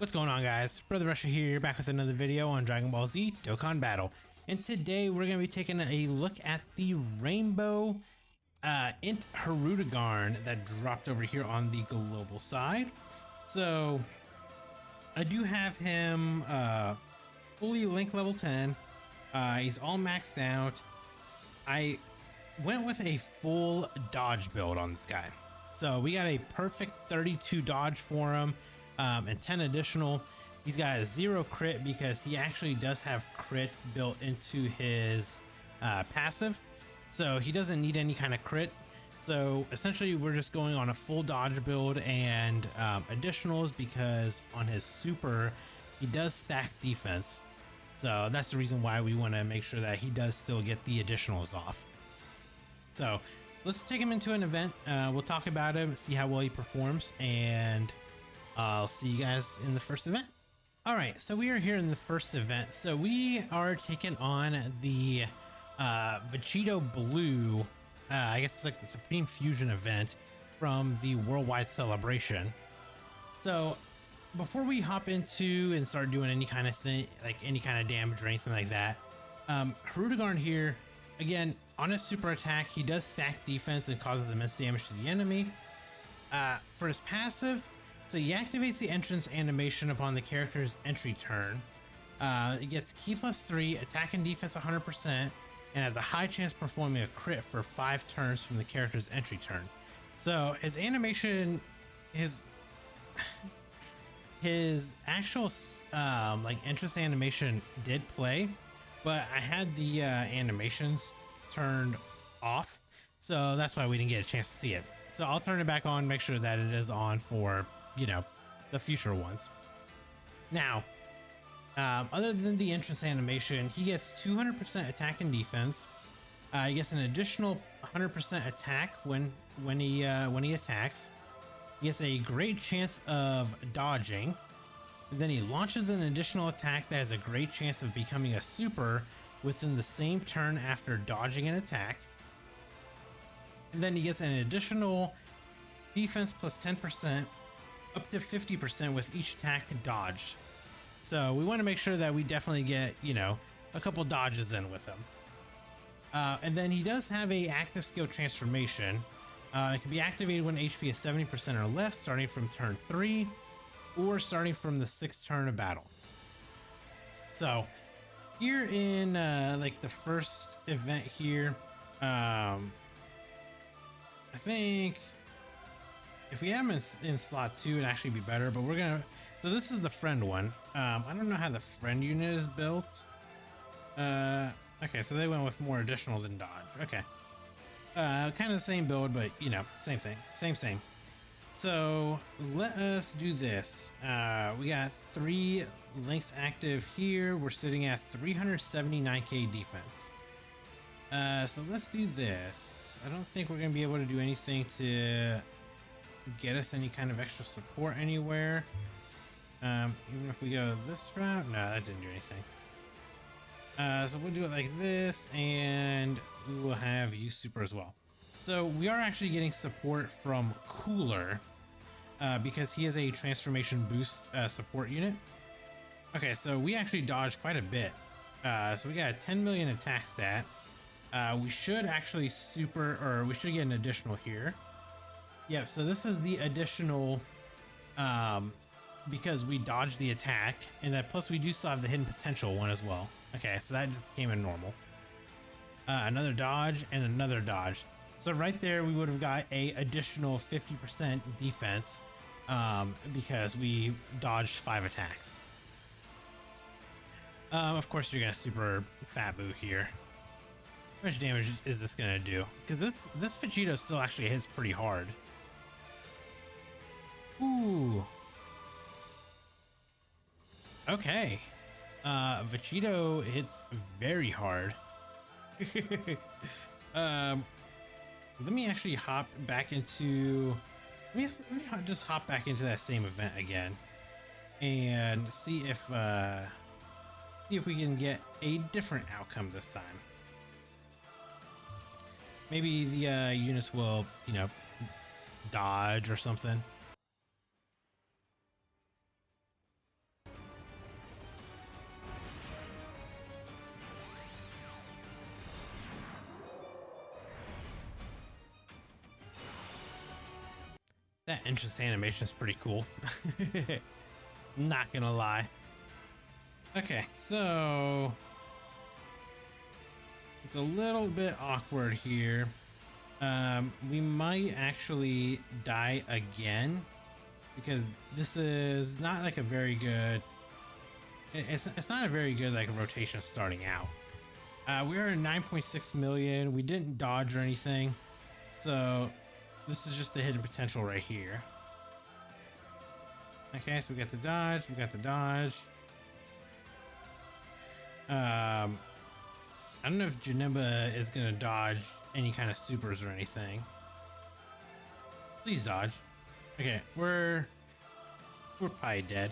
What's going on, guys? Brother Russia here, back with another video on Dragon Ball Z Dokkan Battle. And today we're going to be taking a look at the rainbow INT HIRUDEGARN that dropped over here on the global side. So I do have him fully link level 10. He's all maxed out. I went with a full dodge build on this guy. So we got a perfect 32 dodge for him. And 10 additional. He's got a 0 crit because he actually does have crit built into his passive, so he doesn't need any kind of crit. So essentially we're just going on a full dodge build and additionals, because on his super he does stack defense, so that's the reason why we want to make sure that he does still get the additionals off. So let's take him into an event. We'll talk about him, see how well he performs, and I'll see you guys in the first event. All right, so we are here in the first event. So we are taking on the Vegito Blue, I guess it's like the Supreme Fusion event from the Worldwide Celebration. So before we hop into and start doing any kind of thing, like any kind of damage or anything like that, HIRUDEGARN here, again, on his super attack, he does stack defense and causes immense damage to the enemy. For his passive, so he activates the entrance animation upon the character's entry turn. It gets key +3, attack and defense 100%, and has a high chance performing a crit for 5 turns from the character's entry turn. So his animation, his actual like entrance animation did play, but I had the animations turned off, so that's why we didn't get a chance to see it. So I'll turn it back on, make sure that it is on for, you know, the future ones. Now, other than the entrance animation, he gets 200% attack and defense. He gets an additional 100% attack when he attacks. He gets a great chance of dodging. And then he launches an additional attack that has a great chance of becoming a super within the same turn after dodging an attack. And then he gets an additional defense plus 10%, up to 50% with each attack dodged. So we want to make sure that we definitely get, you know, a couple dodges in with him. And then he does have a active skill transformation. It can be activated when HP is 70% or less, starting from turn 3, or starting from the 6th turn of battle. So here in like the first event here, I think if we have him in slot 2, it'd actually be better, but we're gonna, so this is the friend one. I don't know how the friend unit is built. Okay, so they went with more additional than dodge. Okay. Kind of the same build, but you know, same thing, same. So let us do this. We got 3 links active here. We're sitting at 379k defense. So let's do this. I don't think we're gonna be able to do anything to get us any kind of extra support anywhere. Even if we go this route, no, that didn't do anything. So we'll do it like this, and we will have use super as well. So we are actually getting support from Cooler, because he is a transformation boost support unit. Okay, so we actually dodged quite a bit. So we got a 10 million attack stat. We should actually we should get an additional here. Yep, so this is the additional, because we dodged the attack, and that plus we do still have the hidden potential one as well. Okay, so that just became a normal. Another dodge and another dodge. So right there we would have got a additional 50% defense, because we dodged 5 attacks. Of course you're gonna super fat boo here. How much damage is this gonna do? Because this Vegito still actually hits pretty hard. Ooh. Okay. Vegito hits very hard. Let me actually hop back into. Let me just hop back into that same event again, and see if we can get a different outcome this time. Maybe the units will, you know, dodge or something. That entrance animation is pretty cool. Not gonna lie. Okay, so it's a little bit awkward here. We might actually die again because this is not like a very good. It's not a very good like rotation starting out. We are at 9.6 million. We didn't dodge or anything, so this is just the hidden potential right here. Okay, so we got the dodge. We got the dodge. I don't know if Janemba is gonna dodge any kind of supers or anything. Please dodge. Okay, we're probably dead.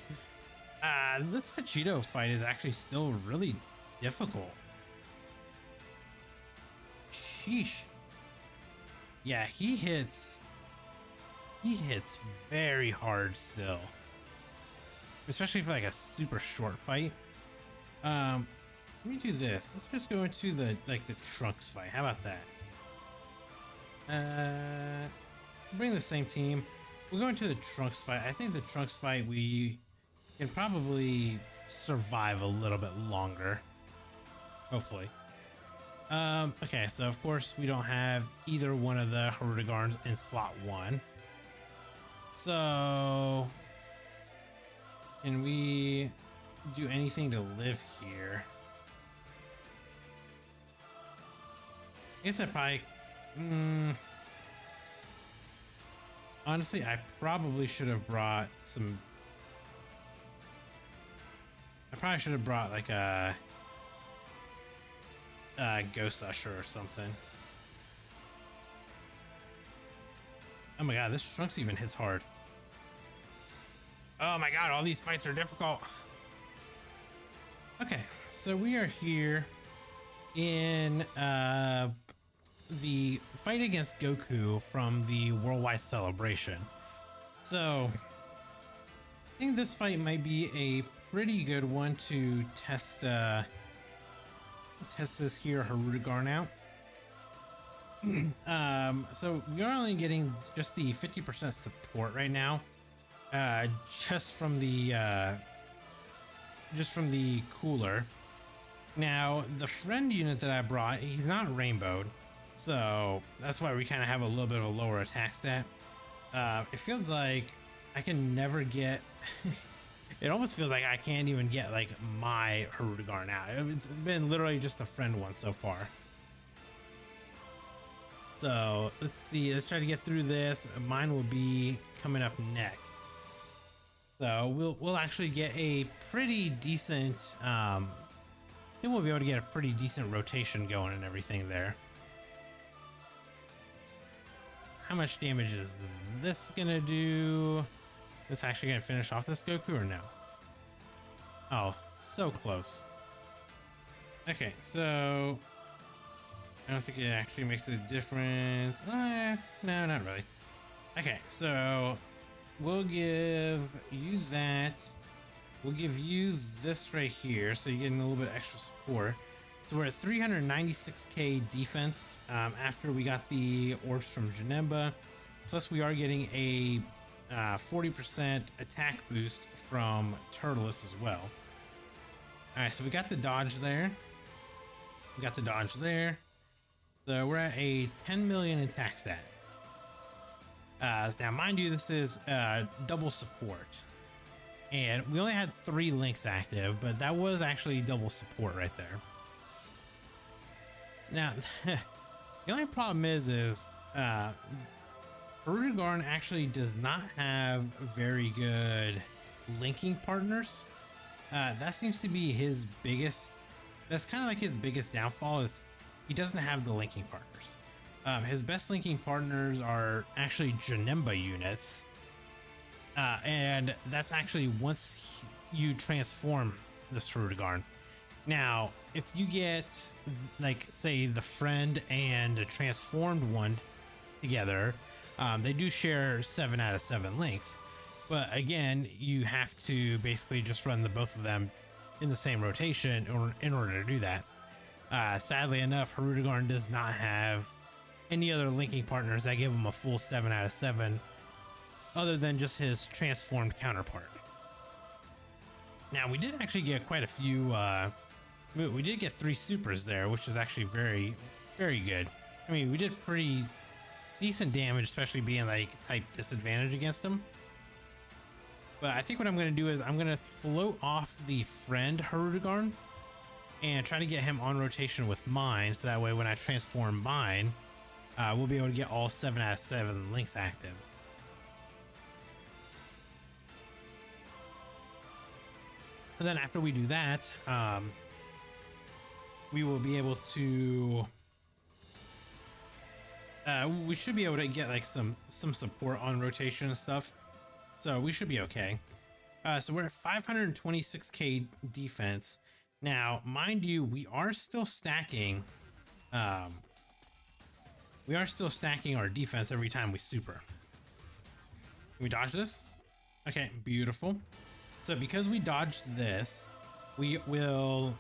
This Vegito fight is actually still really difficult. Sheesh. Yeah, he hits very hard still. Especially for like a super short fight. Let me do this. Let's just go into the Trunks fight. How about that? Bring the same team. We'll go into the Trunks fight. I think the Trunks fight we can probably survive a little bit longer. Hopefully. Okay, so of course we don't have either one of the HIRUDEGARNs in slot 1. So can we do anything to live here? I guess I probably honestly I probably should have brought some. I probably should have brought like a Ghost Usher or something. Oh my god, this Trunks even hits hard. Oh my god, all these fights are difficult. Okay, so we are here in the fight against Goku from the Worldwide Celebration. So I think this fight might be a pretty good one to test this here HIRUDEGARN out. So we are only getting just the 50% support right now, just from the cooler. Now the friend unit that I brought, he's not rainbowed, so that's why we kind of have a little bit of a lower attack stat. It feels like I can never get it almost feels like I can't even get like my HIRUDEGARN out. It's been literally just a friend one so far. So let's see, let's try to get through this. Mine will be coming up next. So we'll actually get a pretty decent I think we'll be able to get a pretty decent rotation going and everything there. How much damage is this gonna do? This actually gonna finish off this Goku or no? Oh, so close. Okay, so I don't think it actually makes a difference. No, not really. Okay, so we'll give you that. We'll give you this right here, so you're getting a little bit extra support. So we're at 396k defense after we got the orbs from Janemba. Plus we are getting a 40% attack boost from Turtles as well. All right, so we got the dodge there. We got the dodge there. So we're at a 10 million attack stat. Now, mind you, this is double support. And we only had 3 links active, but that was actually double support right there. Now, the only problem is HIRUDEGARN actually does not have very good linking partners. That seems to be his biggest, that's kind of like his biggest downfall, is he doesn't have the linking partners. His best linking partners are actually Janemba units. And that's actually once you transform this HIRUDEGARN. Now, if you get, like, say, the friend and a transformed one together, they do share 7 out of 7 links. But again, you have to basically just run the both of them in the same rotation in order to do that. Sadly enough, HIRUDEGARN does not have any other linking partners that give him a full 7 out of 7 other than just his transformed counterpart. Now, we did actually get quite a few, we did get 3 supers there, which is actually very, very good. I mean, we did pretty decent damage, especially being like type disadvantage against him. But I think what I'm going to do is I'm going to float off the friend HIRUDEGARN and try to get him on rotation with mine, so that way when I transform mine, we'll be able to get all 7 out of 7 links active. So then after we do that, we will be able to, we should be able to get like some support on rotation and stuff. So we should be okay. So we're at 526k defense. Now, mind you, we are still stacking, our defense every time we super. Can we dodge this? Okay, beautiful. So because we dodged this, we will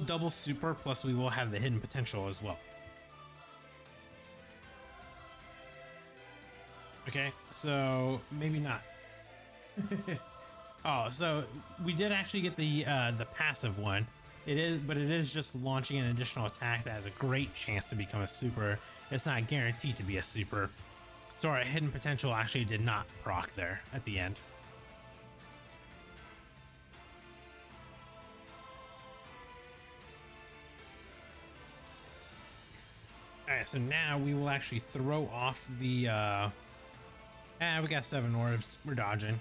double super, plus we will have the hidden potential as well. Okay, so maybe not. Oh, so we did actually get the passive one. It is just launching an additional attack that has a great chance to become a super. It's not guaranteed to be a super. So our hidden potential actually did not proc there at the end. Alright, so now we will actually throw off the we got 7 orbs. We're dodging.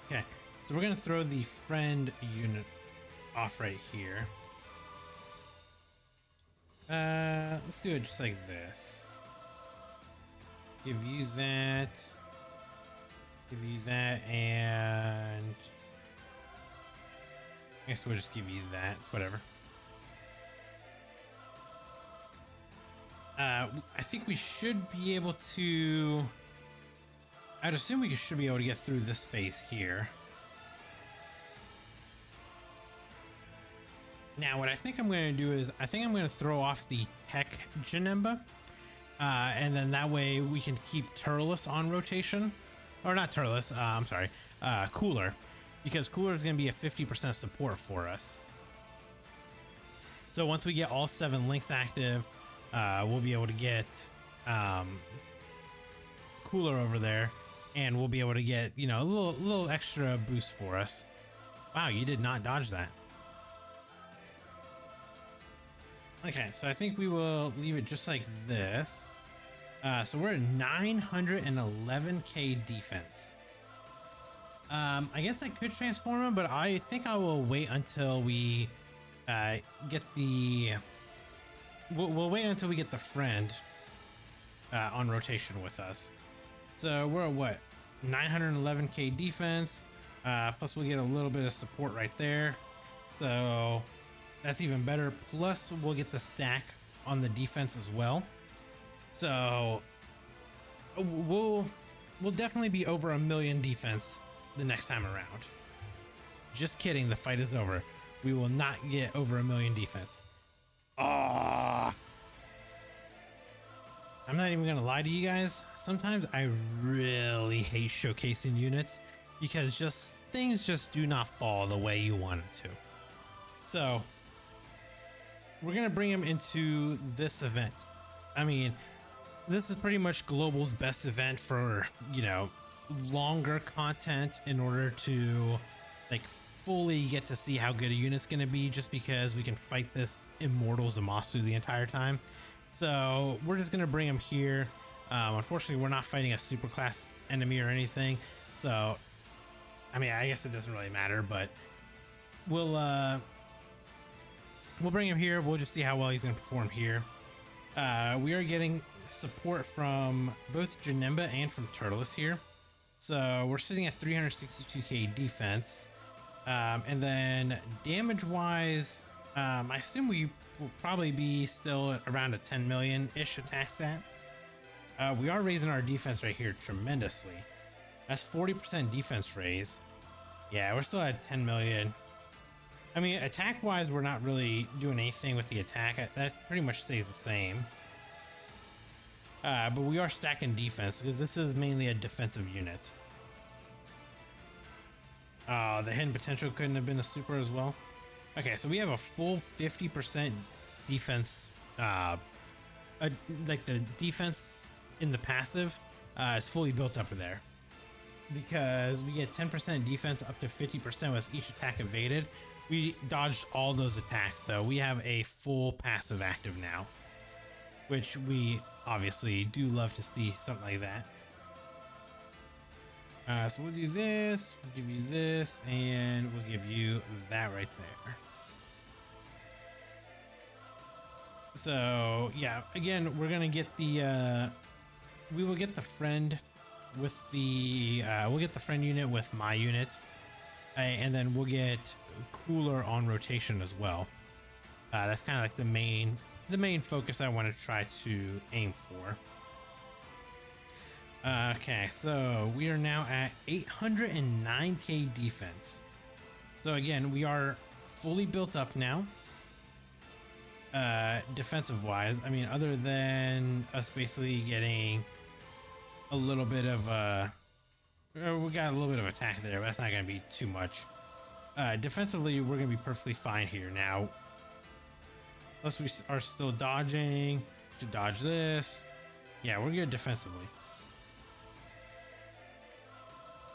Okay, so we're gonna throw the friend unit off right here. Let's do it just like this. Give you that. Give you that, and I guess we'll just give you that. It's whatever. I think we should be able to, I'd assume we should be able to get through this phase here. Now, what I think I'm going to do is, I think I'm going to throw off the Tech Janemba, and then that way we can keep Turles on rotation. Or not Turles, I'm sorry, Cooler, because Cooler is going to be a 50% support for us. So once we get all 7 links active, we'll be able to get Cooler over there, and we'll be able to get, you know, a little extra boost for us. Wow, you did not dodge that. Okay, so I think we will leave it just like this. So we're at 911k defense. I guess I could transform him, but I think I will wait until we get the... We'll wait until we get the friend on rotation with us. So we're at what? 911k defense. Plus we'll get a little bit of support right there. So that's even better. Plus we'll get the stack on the defense as well. So we'll definitely be over 1 million defense the next time around. Just kidding. The fight is over. We will not get over 1 million defense. Oh, I'm not even gonna lie to you guys. Sometimes I really hate showcasing units because things just do not fall the way you want it to. So we're gonna bring him into this event. I mean, this is pretty much Global's best event for, you know, longer content in order to like fully get to see how good a unit's going to be, just because we can fight this immortal Zamasu the entire time. So we're just going to bring him here. Unfortunately, we're not fighting a super class enemy or anything, so I mean, I guess it doesn't really matter, but we'll bring him here. We'll just see how well he's going to perform here. We are getting support from both Janemba and from Turles here, so we're sitting at 362k defense. And then damage wise, I assume we will probably be still at around a 10 million ish attack stat. We are raising our defense right here tremendously. That's 40% defense raise. Yeah, we're still at 10 million. I mean, attack wise, we're not really doing anything with the attack. That pretty much stays the same. But we are stacking defense because this is mainly a defensive unit. The hidden potential couldn't have been a super as well. Okay, so we have a full 50% defense. Like the defense in the passive is fully built up there. Because we get 10% defense up to 50% with each attack evaded. We dodged all those attacks, so we have a full passive active now. Which we obviously do love to see something like that. So we'll do this, we'll give you this, and we'll give you that right there. So yeah, again, we're gonna get the we will get the friend with the we'll get the friend unit with my unit, and then we'll get cooler on rotation as well. That's kind of like the main focus I want to try to aim for. Okay, so we are now at 809k defense. So again, we are fully built up now. Defensive wise, I mean, other than us basically getting a little bit of we got a little bit of attack there, but that's not going to be too much. Defensively, we're going to be perfectly fine here now. Unless we are still dodging, to dodge this. Yeah, we're good defensively.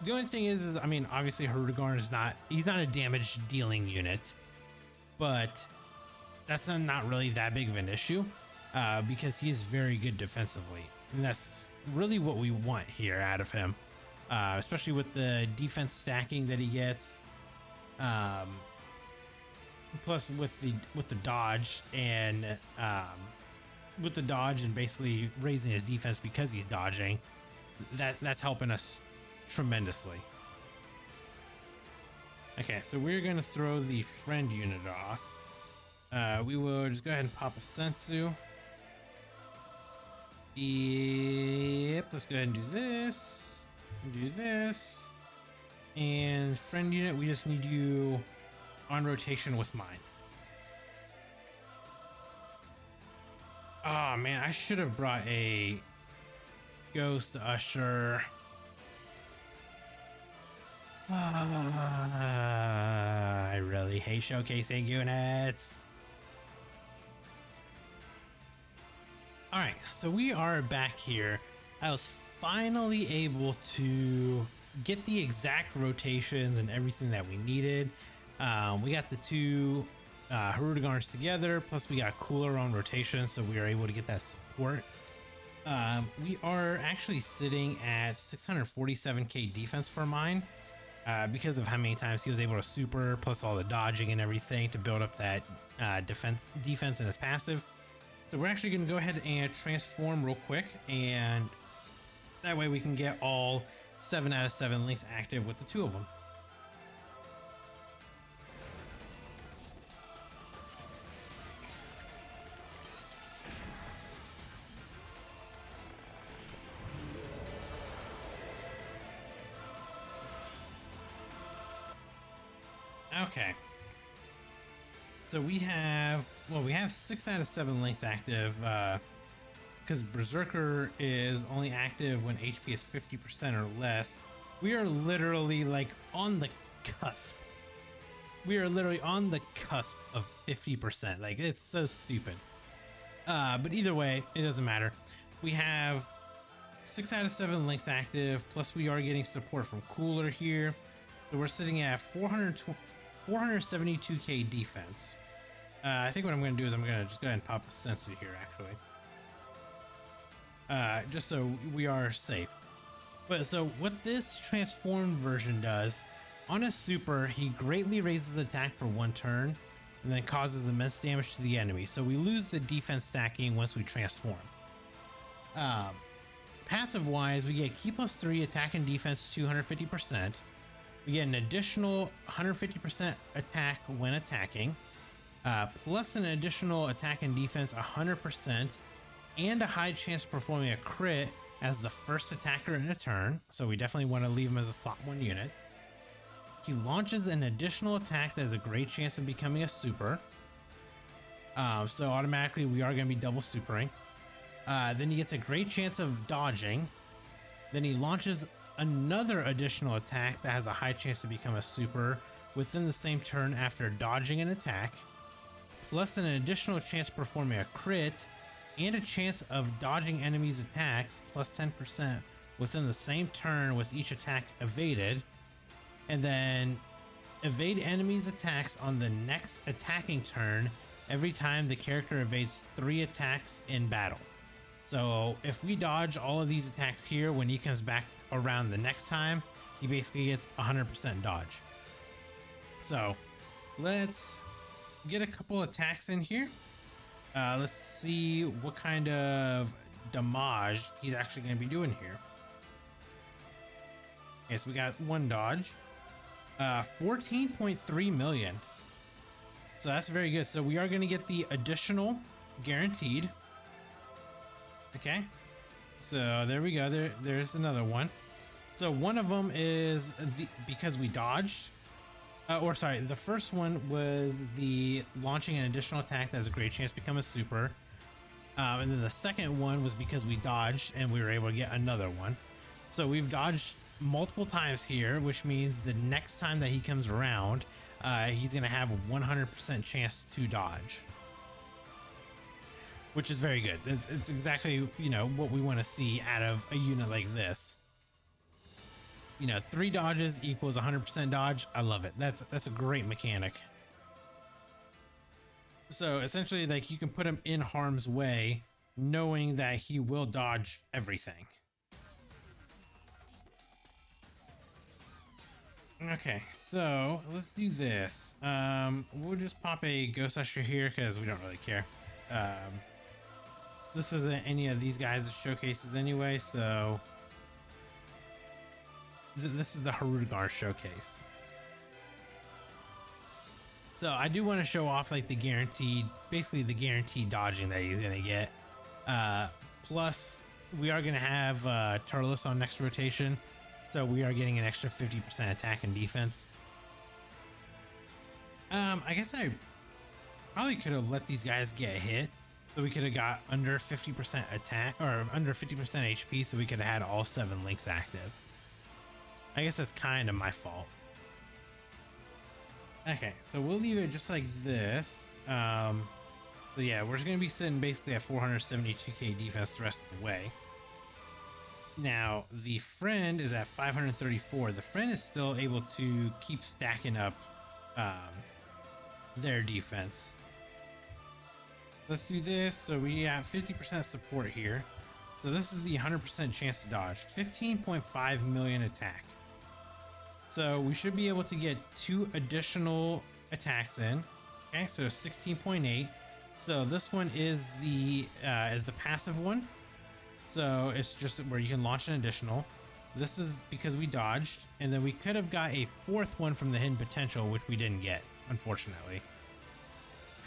The only thing is, I mean, obviously HIRUDEGARN is he's not a damage dealing unit, but that's not really that big of an issue because he is very good defensively. And that's really what we want here out of him, especially with the defense stacking that he gets. Plus with the dodge and basically raising his defense because he's dodging, that's helping us tremendously. Okay, so we're gonna throw the friend unit off. We will just go ahead and pop a sensu. Yep, let's go ahead and do this. Do this. And friend unit, we just need you on rotation with mine. Oh man, I should have brought a ghost usher. I really hate showcasing units. All right, so we are back here. I was finally able to get the exact rotations and everything that we needed. We got the two HIRUDEGARNs together, plus we got cooler on rotation, so we are able to get that support. We are actually sitting at 647k defense for mine because of how many times he was able to super, plus all the dodging and everything to build up that defense in his passive. So we're actually going to go ahead and transform real quick, and that way we can get all 7 out of 7 links active with the two of them. Okay. So we have 6 out of 7 links active because Berserker is only active when HP is 50% or less. We are literally like on the cusp. We are literally on the cusp of 50%. Like, it's so stupid. But either way, it doesn't matter. We have 6 out of 7 links active, plus we are getting support from cooler here. So we're sitting at 472k defense. I think what I'm going to do is I'm going to just go ahead and pop a sensu here, actually. Just so we are safe. But so what this transformed version does, on a super, he greatly raises the attack for 1 turn and then causes immense damage to the enemy. So we lose the defense stacking once we transform. Passive wise, we get key plus 3 attack and defense 250%. We get an additional 150% attack when attacking, plus an additional attack and defense 100%, and a high chance of performing a crit as the first attacker in a turn. So we definitely want to leave him as a slot 1 unit. He launches an additional attack that has a great chance of becoming a super. So automatically we are going to be double supering. Then he gets a great chance of dodging. Then he launches another additional attack that has a high chance to become a super within the same turn after dodging an attack, plus an additional chance of performing a crit and a chance of dodging enemies' attacks plus 10% within the same turn with each attack evaded, and then evade enemies' attacks on the next attacking turn every time the character evades 3 attacks in battle. So if we dodge all of these attacks here, when he comes back around the next time, he basically gets 100% dodge. So let's get a couple attacks in here. Let's see what kind of damage he's actually going to be doing here. Okay, so we got 1 dodge, 14.3 million. So that's very good. So we are going to get the additional guaranteed. Okay, so there we go. There's another one. So one of them is because we dodged, the first one was the launching an additional attack that has a great chance to become a super. And then the second one was because we dodged and we were able to get another one. So we've dodged multiple times here, which means the next time that he comes around, he's going to have a 100% chance to dodge, which is very good. It's exactly, you know, what we want to see out of a unit like this. You know, 3 dodges equals 100% dodge. I love it. That's a great mechanic. So essentially, like, you can put him in harm's way knowing that he will dodge everything. Okay, so let's do this. We'll just pop a Ghost Usher here because we don't really care. This isn't any of these guys' showcases anyway, so this is the HIRUDEGARN showcase. So I do want to show off like the guaranteed, basically the guaranteed dodging that he's gonna get. Plus, we are gonna have Turles on next rotation, so we are getting an extra 50% attack and defense. I guess I probably could have let these guys get hit, so we could have got under 50% attack or under 50% HP, so we could have had all 7 links active. I guess that's kind of my fault. Okay, so we'll leave it just like this. So yeah, we're just gonna be sitting basically at 472k defense the rest of the way. Now the friend is at 534. The friend is still able to keep stacking up their defense. Let's do this. So we have 50% support here. So this is the 100% chance to dodge. 15.5 million attack. So we should be able to get 2 additional attacks in. Okay, so 16.8. So this one is the passive one. So it's just where you can launch an additional. This is because we dodged, and then we could have got a 4th one from the hidden potential, which we didn't get, unfortunately.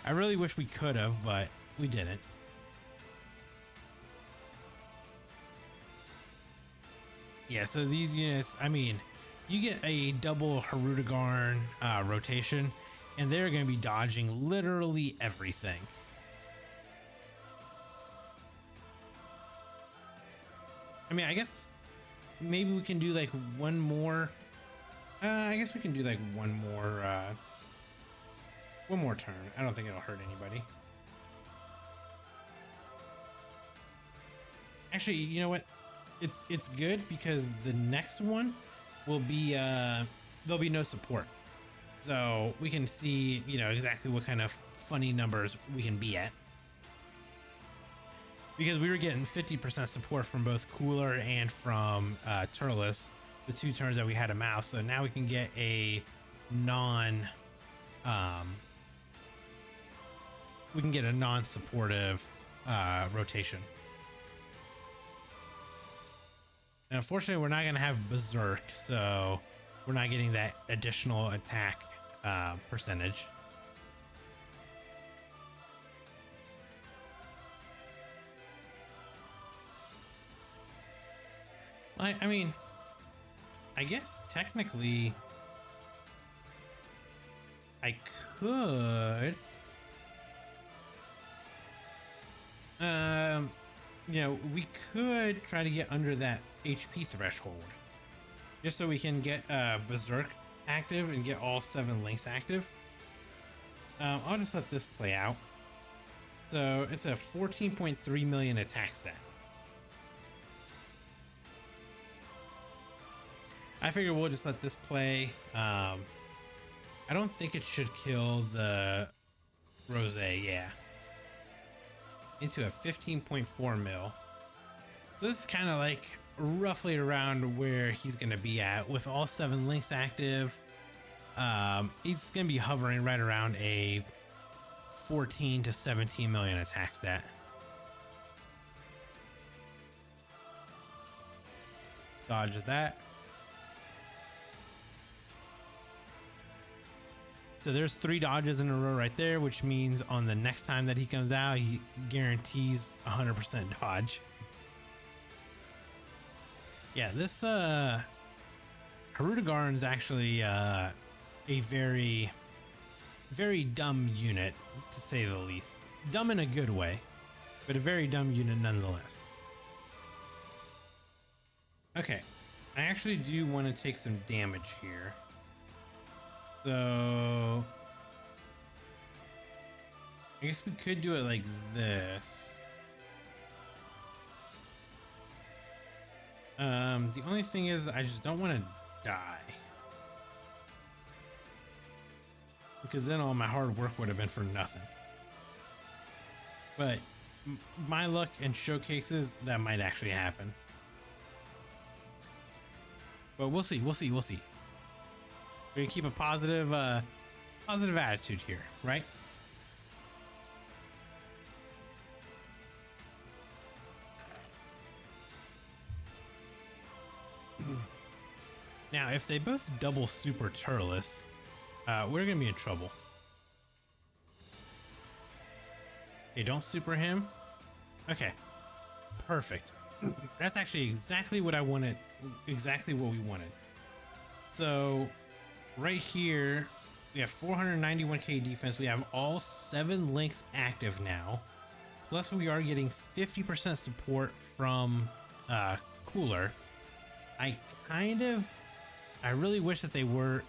I really wish we could have, but we didn't. Yeah, so these units, I mean, you get a double HIRUDEGARN rotation, and they're going to be dodging literally everything. I mean, I guess maybe we can do like one more. I guess we can do like one more turn. I don't think it'll hurt anybody. Actually, you know what? It's good because the next one will be there'll be no support, so we can see, you know, exactly what kind of funny numbers we can be at. Because we were getting 50% support from both Cooler and from Turles, the 2 turns that we had him out. So now we can get a non-supportive rotation. And unfortunately, we're not going to have Berserk, so we're not getting that additional attack percentage. I mean, I guess technically I could you know, we could try to get under that HP threshold just so we can get Berserk active and get all 7 links active. I'll just let this play out. So it's a 14.3 million attack stat. I figure we'll just let this play. I don't think it should kill the Rose, yeah. Into a 15.4 mil. So this is kind of like roughly around where he's going to be at with all 7 links active. He's going to be hovering right around a 14 to 17 million attack stat. Dodge that. So there's 3 dodges in a row right there, which means on the next time that he comes out, he guarantees 100% dodge. Yeah, this HIRUDEGARN is actually a very, very dumb unit, to say the least. Dumb in a good way, but a very dumb unit nonetheless. Okay, I actually do want to take some damage here. So I guess we could do it like this. The only thing is I just don't want to die, because then all my hard work would have been for nothing. But my luck and showcases, that might actually happen. But we'll see. We're gonna keep a positive attitude here, right? Now, if they both double Super Turles, we're gonna be in trouble. Hey, don't super him. Okay, perfect. That's actually exactly what I wanted. Exactly what we wanted. So right here, we have 491k defense. We have all 7 links active now. Plus, we are getting 50% support from Cooler. I really wish that there was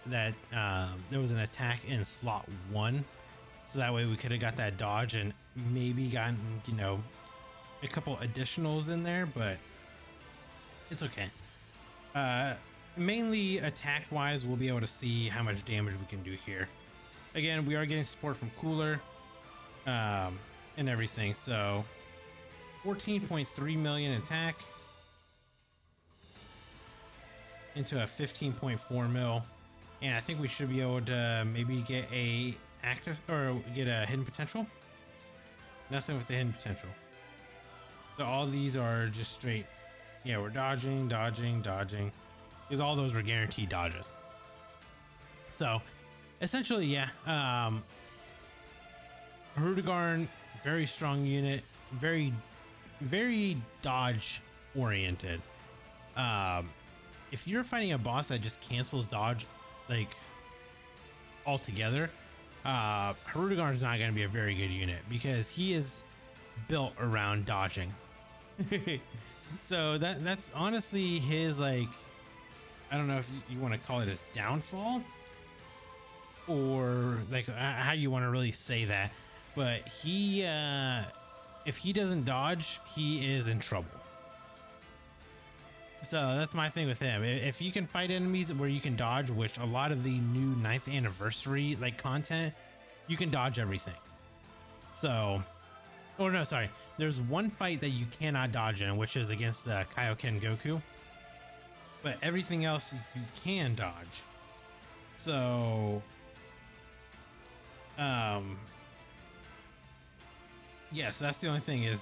an attack in slot 1, so that way we could have got that dodge and maybe gotten, you know, a couple additionals in there, but it's okay. Mainly attack wise, we'll be able to see how much damage we can do here. Again, we are getting support from Cooler and everything. So 14.3 million attack into a 15.4 mil, and I think we should be able to maybe get a active or get a hidden potential. Nothing with the hidden potential. So all these are just straight. Yeah, we're dodging, because all those were guaranteed dodges. So essentially, yeah, HIRUDEGARN, very strong unit, very dodge oriented. If you're fighting a boss that just cancels dodge like altogether, HIRUDEGARN is not going to be a very good unit, because he is built around dodging. So that's honestly his, like, I don't know if you want to call it his downfall, or like how you want to really say that, but he if he doesn't dodge, he is in trouble. So that's my thing with him. If you can fight enemies where you can dodge, which a lot of the new 9th anniversary like content, you can dodge everything. So, oh no, sorry. There's one fight that you cannot dodge in, which is against Kaioken Goku. But everything else you can dodge. So, yes, that's the only thing is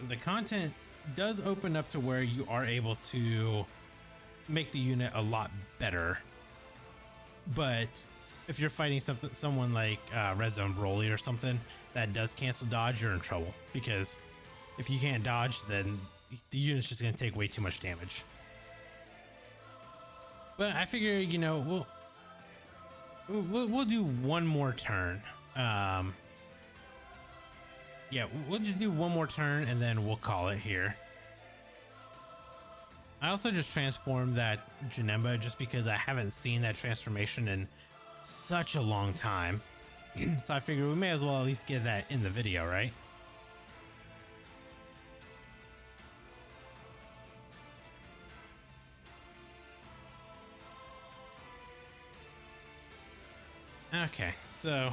the content does open up to where you are able to make the unit a lot better. But if you're fighting someone like Red Zone Broly or something that does cancel dodge, you're in trouble, because if you can't dodge, then the unit's just going to take way too much damage. But I figure, you know, we'll do one more turn. Yeah, we'll just do one more turn and then we'll call it here. I also just transformed that Janemba just because I haven't seen that transformation in such a long time. So I figured we may as well at least get that in the video, right? Okay, so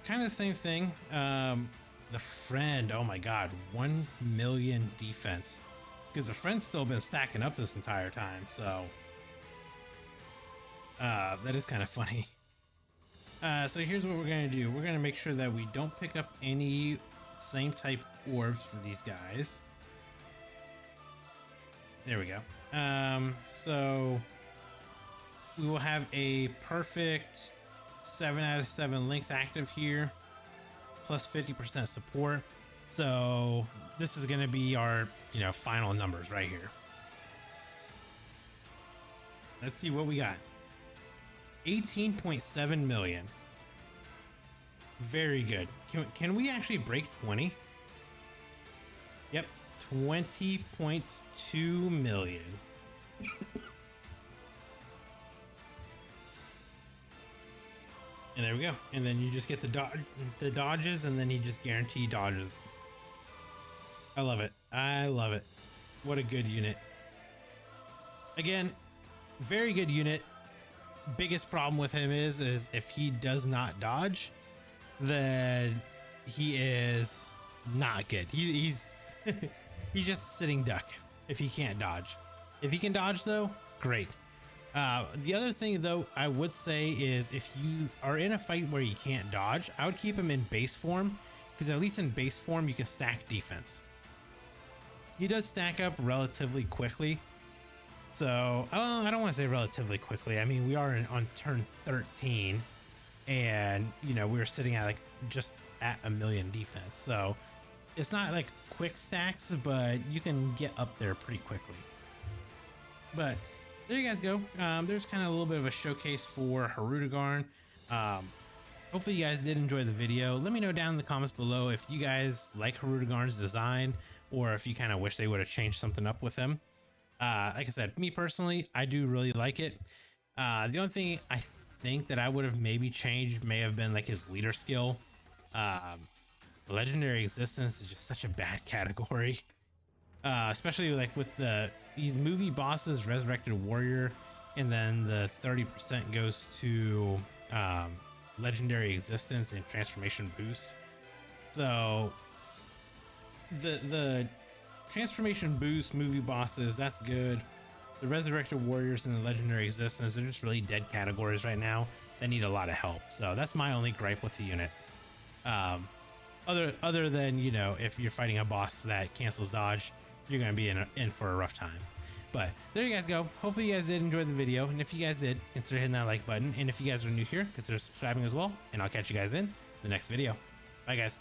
kind of the same thing. The friend, oh my god, 1 million defense, because the friend's still been stacking up this entire time, so that is kind of funny. So here's what we're gonna do. We're gonna make sure that we don't pick up any same type orbs for these guys. There we go. So we will have a perfect 7 out of 7 links active here, plus 50% support. So this is going to be our, final numbers right here. Let's see what we got. 18.7 million. Very good. Can we actually break 20? Yep, 20.2 million. And there we go. And then you just get the dodges, and then he just guarantee dodges. I love it. I love it. What a good unit. Again, very good unit. Biggest problem with him is if he does not dodge, then he is not good. He's he's just sitting duck if he can't dodge. If he can dodge though, great. The other thing though I would say is if you are in a fight where you can't dodge, I would keep him in base form, because at least in base form you can stack defense. He does stack up relatively quickly. So I don't want to say relatively quickly. I mean, we are on turn 13 and we were sitting at just at 1 million defense. So it's not like quick stacks, but you can get up there pretty quickly. But there you guys go. There's kind of a little bit of a showcase for HIRUDEGARN. Hopefully you guys did enjoy the video. Let me know down in the comments below if you guys like HIRUDEGARN's design, or if you kind of wish they would have changed something up with him. Like I said, me personally, I do really like it. The only thing I think that I would have maybe changed may have been his leader skill. Legendary existence is just such a bad category. Especially with these movie bosses, Resurrected Warrior, and then the 30% goes to legendary existence and transformation boost. So the transformation boost movie bosses, that's good. The Resurrected Warriors and the legendary existence are just really dead categories right now that need a lot of help. So that's my only gripe with the unit. Other than if you're fighting a boss that cancels dodge, you're gonna be in for a rough time. But there you guys go. Hopefully you guys did enjoy the video, and if you guys did, consider hitting that like button, and if you guys are new here, consider subscribing as well, and I'll catch you guys in the next video. Bye guys.